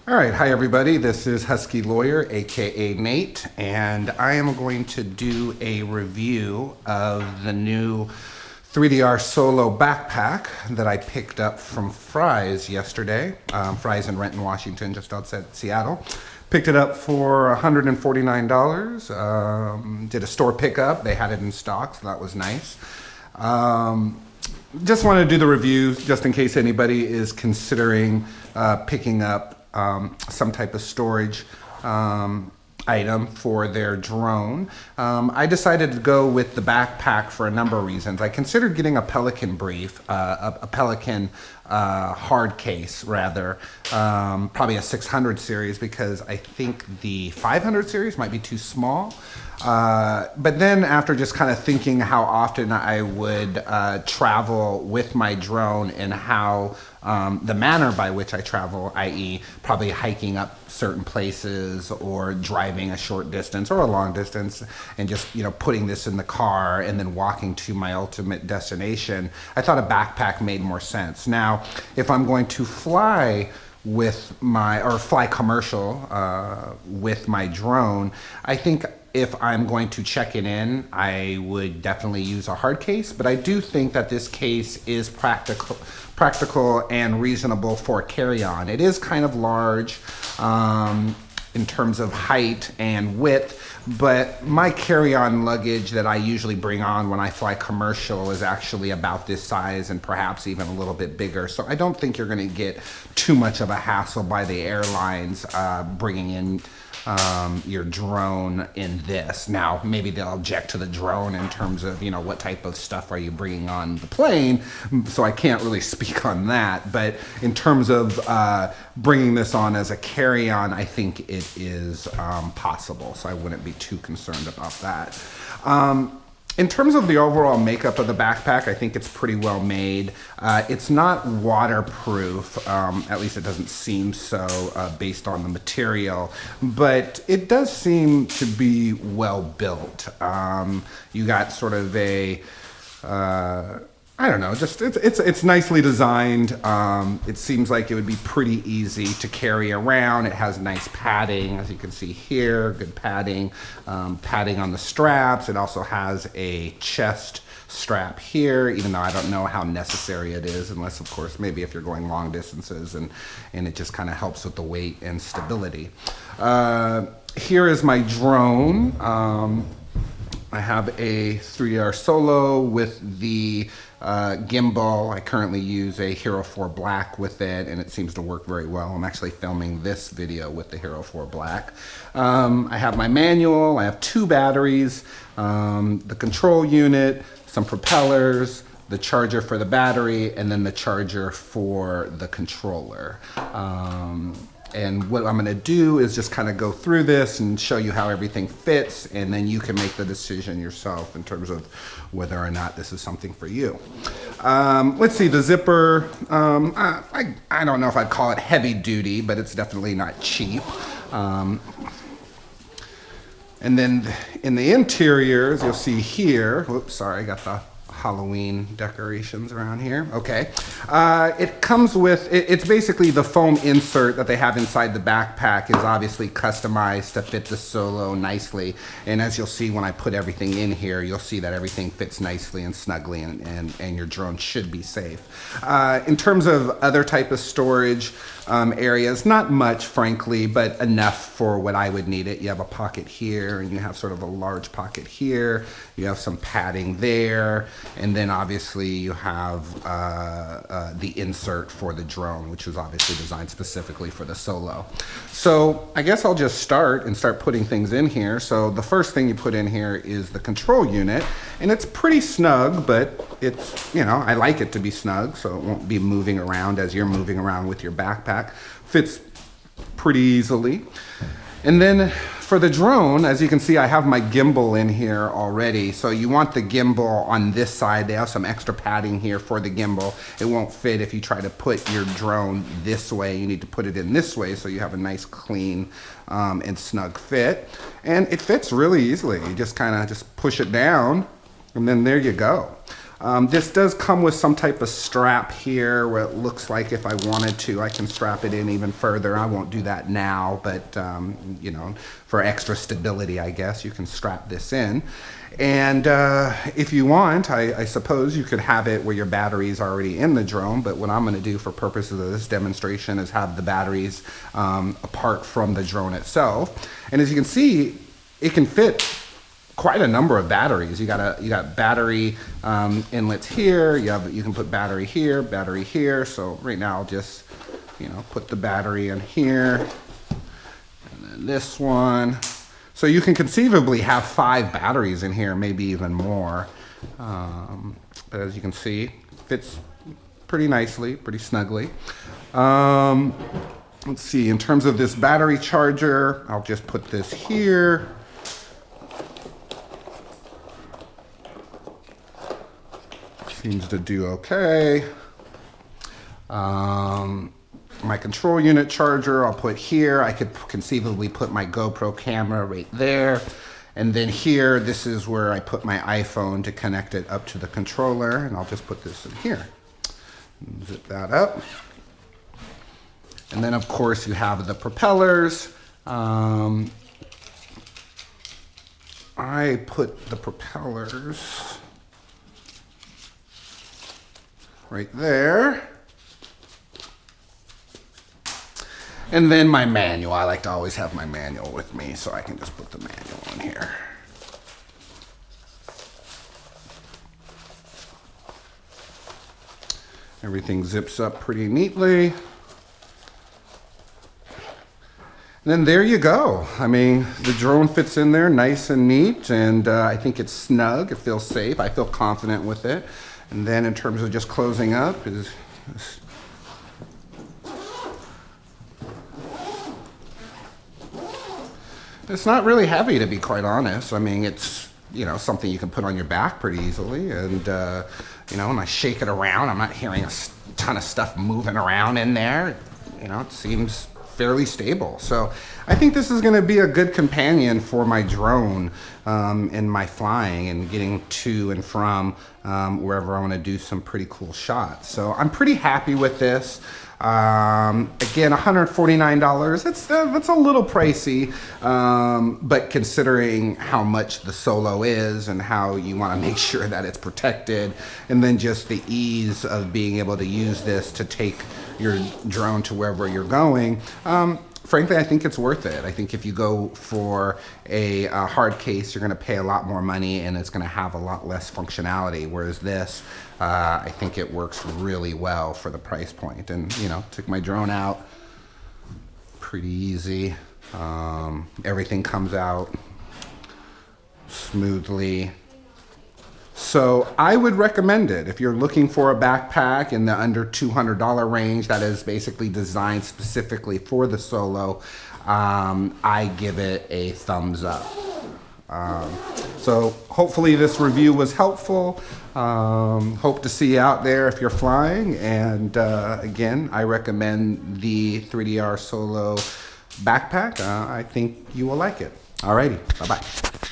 All right, hi everybody. This is Husky Lawyer, aka Nate, and I am going to do a review of the new 3DR Solo backpack that I picked up from Fry's yesterday. Fry's in Renton, Washington, just outside Seattle. Picked it up for $149. Did a store pickup. They had it in stock, so that was nice. Just want to do the review just in case anybody is considering picking up some type of storage item for their drone. I decided to go with the backpack for a number of reasons. I considered getting a Pelican brief, a Pelican hard case rather, probably a 600 series, because I think the 500 series might be too small. But then after just kind of thinking how often I would travel with my drone and how the manner by which I travel, i.e. probably hiking up certain places or driving a short distance or a long distance and just, putting this in the car and then walking to my ultimate destination, I thought a backpack made more sense. Now, if I'm going to fly fly commercial with my drone, I think if I'm going to check it in, I would definitely use a hard case, but I do think that this case is practical and reasonable for carry-on. It is kind of large in terms of height and width, but my carry-on luggage that I usually bring on when I fly commercial is actually about this size and perhaps even a little bit bigger. So I don't think you're going to get too much of a hassle by the airlines bringing in your drone in this. Now, maybe they'll object to the drone in terms of, what type of stuff are you bringing on the plane, so I can't really speak on that. But in terms of bringing this on as a carry-on, I think it is possible, so I wouldn't be too concerned about that. In terms of the overall makeup of the backpack, I think it's pretty well made. It's not waterproof, at least it doesn't seem so based on the material, but it does seem to be well built. You got sort of a I don't know, just it's nicely designed. It seems like it would be pretty easy to carry around. It has nice padding, as you can see here, good padding, padding on the straps. It also has a chest strap here, even though I don't know how necessary it is, unless of course maybe if you're going long distances and it just kind of helps with the weight and stability. Here is my drone. I have a 3DR Solo with the gimbal. I currently use a Hero 4 Black with it, and it seems to work very well. I'm actually filming this video with the Hero 4 Black. I have my manual. I have 2 batteries, the control unit, some propellers, the charger for the battery, and then the charger for the controller. And what I'm gonna do is just kind of go through this and show you how everything fits, and then you can make the decision yourself in terms of whether or not this is something for you. Let's see, the zipper, I don't know if I'd call it heavy duty, but it's definitely not cheap. And then in the interiors, you'll see here, whoops, sorry, I got the Halloween decorations around here. Okay. It comes with, it's basically the foam insert that they have inside the backpack is obviously customized to fit the Solo nicely. And as you'll see when I put everything in here, you'll see that everything fits nicely and snugly, and your drone should be safe. In terms of other type of storage areas, not much frankly, but enough for what I would need it. You have a pocket here, and you have sort of a large pocket here. You have some padding there. And then obviously you have the insert for the drone, which was obviously designed specifically for the Solo. So I guess I'll just start putting things in here. So the first thing you put in here is the control unit, and it's pretty snug, but it's, I like it to be snug so it won't be moving around as you're moving around with your backpack. Fits pretty easily. And then for the drone, as you can see, I have my gimbal in here already. So you want the gimbal on this side. They have some extra padding here for the gimbal. It won't fit if you try to put your drone this way. You need to put it in this way so you have a nice, clean, and snug fit. And it fits really easily. You just kind of just push it down, and then there you go. This does come with some type of strap here where it looks like if I wanted to, I can strap it in even further. I won't do that now, but you know, for extra stability, I guess, you can strap this in. And if you want, I suppose you could have it where your battery's already in the drone, but what I'm gonna do for purposes of this demonstration is have the batteries apart from the drone itself. And as you can see, it can fit quite a number of batteries. You got battery inlets here. You can put battery here, battery here. So right now I'll just, you know, put the battery in here, and then this one. So you can conceivably have 5 batteries in here, maybe even more. But as you can see, fits pretty nicely, pretty snugly. Let's see, in terms of this battery charger, I'll just put this here. Seems to do okay. My control unit charger I'll put here. I could conceivably put my GoPro camera right there. And then here, this is where I put my iPhone to connect it up to the controller. And I'll just put this in here. Zip that up. And then of course you have the propellers. I put the propellers right there. And then my manual. I like to always have my manual with me, so I can just put the manual in here. Everything zips up pretty neatly. And then there you go. I mean, the drone fits in there nice and neat, and I think it's snug. It feels safe. I feel confident with it. And then in terms of just closing up is it's not really heavy, to be quite honest. I mean, it's, you know, something you can put on your back pretty easily. And, you know, when I shake it around, I'm not hearing a ton of stuff moving around in there. You know, it seems fairly stable. So I think this is going to be a good companion for my drone in my flying and getting to and from wherever I want to do some pretty cool shots. So I'm pretty happy with this. Again, $149, that's a little pricey, but considering how much the Solo is and how you want to make sure that it's protected, and then just the ease of being able to use this to take your drone to wherever you're going, frankly, I think it's worth it. I think if you go for a hard case, you're going to pay a lot more money and it's going to have a lot less functionality. Whereas this, I think it works really well for the price point. And, you know, took my drone out, pretty easy. Everything comes out smoothly. So I would recommend it if you're looking for a backpack in the under $200 range that is basically designed specifically for the Solo. I give it a thumbs up. So hopefully this review was helpful. Hope to see you out there if you're flying. And again, I recommend the 3DR Solo backpack. I think you will like it. Alrighty, bye-bye.